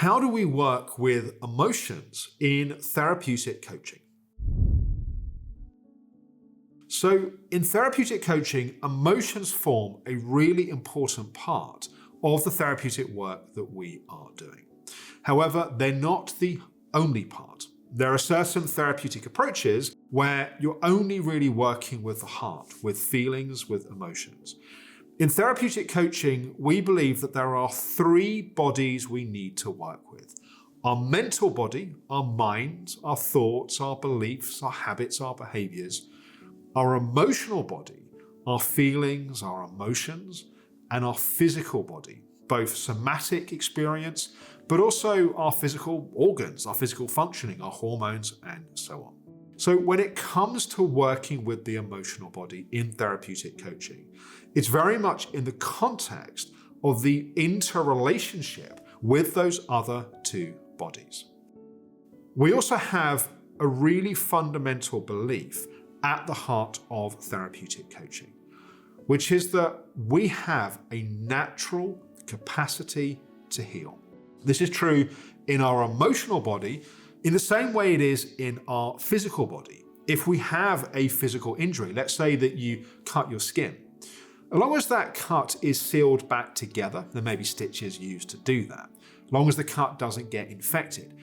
How do we work with emotions in therapeutic coaching? So in therapeutic coaching, emotions form a really important part of the therapeutic work that we are doing. However, they're not the only part. There are certain therapeutic approaches where you're only really working with the heart, with feelings, with emotions. In therapeutic coaching, we believe that there are three bodies we need to work with. Our mental body, our minds, our thoughts, our beliefs, our habits, our behaviors. Our emotional body, our feelings, our emotions, and our physical body, both somatic experience, but also our physical organs, our physical functioning, our hormones, and so on. So when it comes to working with the emotional body in therapeutic coaching, it's very much in the context of the interrelationship with those other two bodies. We also have a really fundamental belief at the heart of therapeutic coaching, which is that we have a natural capacity to heal. This is true in our emotional body in the same way it is in our physical body. If we have a physical injury, let's say that you cut your skin, as long as that cut is sealed back together, there may be stitches used to do that, as long as the cut doesn't get infected,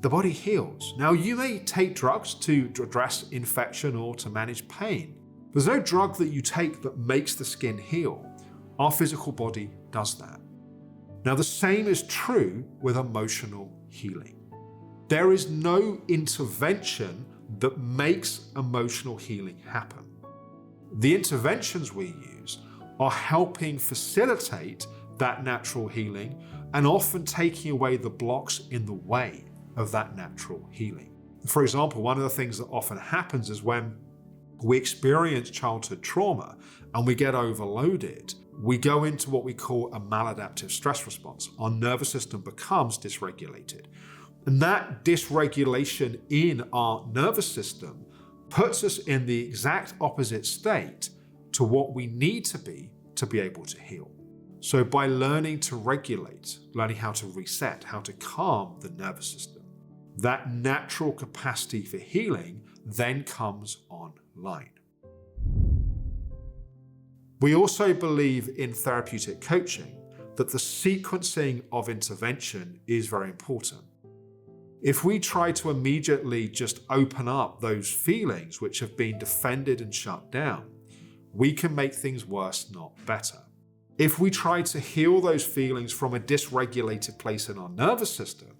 the body heals. Now, you may take drugs to address infection or to manage pain. There's no drug that you take that makes the skin heal. Our physical body does that. Now, the same is true with emotional healing. There is no intervention that makes emotional healing happen. The interventions we use are helping facilitate that natural healing and often taking away the blocks in the way of that natural healing. For example, one of the things that often happens is when we experience childhood trauma and we get overloaded, we go into what we call a maladaptive stress response. Our nervous system becomes dysregulated. And that dysregulation in our nervous system puts us in the exact opposite state to what we need to be able to heal. So by learning to regulate, learning how to reset, how to calm the nervous system, that natural capacity for healing then comes online. We also believe in therapeutic coaching that the sequencing of intervention is very important. If we try to immediately just open up those feelings which have been defended and shut down, we can make things worse, not better. If we try to heal those feelings from a dysregulated place in our nervous system,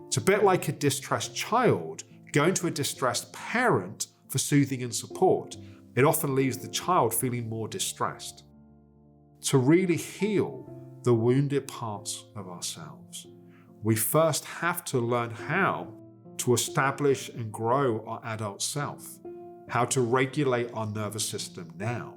it's a bit like a distressed child going to a distressed parent for soothing and support. It often leaves the child feeling more distressed. To really heal the wounded parts of ourselves, we first have to learn how to establish and grow our adult self, how to regulate our nervous system now.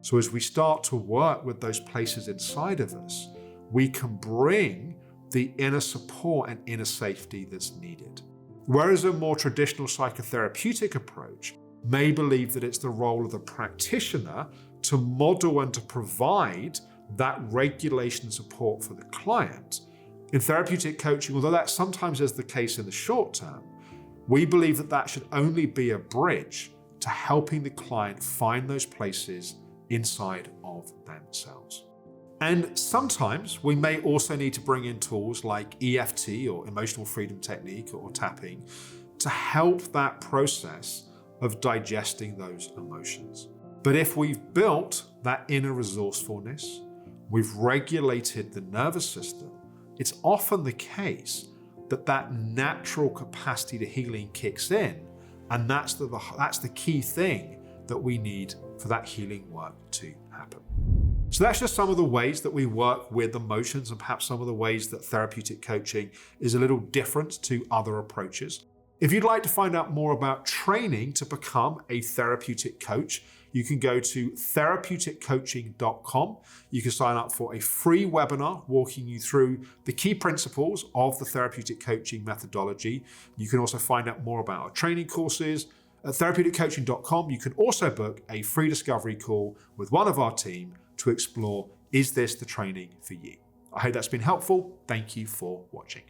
So as we start to work with those places inside of us, we can bring the inner support and inner safety that's needed. Whereas a more traditional psychotherapeutic approach may believe that it's the role of the practitioner to model and to provide that regulation and support for the client. In therapeutic coaching, although that sometimes is the case in the short term, we believe that that should only be a bridge to helping the client find those places inside of themselves. And sometimes we may also need to bring in tools like EFT or emotional freedom technique or tapping to help that process of digesting those emotions. But if we've built that inner resourcefulness, we've regulated the nervous system, it's often the case that that natural capacity to healing kicks in, and that's the key thing that we need for that healing work to happen. So that's just some of the ways that we work with emotions and perhaps some of the ways that therapeutic coaching is a little different to other approaches. If you'd like to find out more about training to become a therapeutic coach, you can go to therapeuticcoaching.com. You can sign up for a free webinar walking you through the key principles of the therapeutic coaching methodology. You can also find out more about our training courses. At therapeuticcoaching.com, you can also book a free discovery call with one of our team to explore, is this the training for you? I hope that's been helpful. Thank you for watching.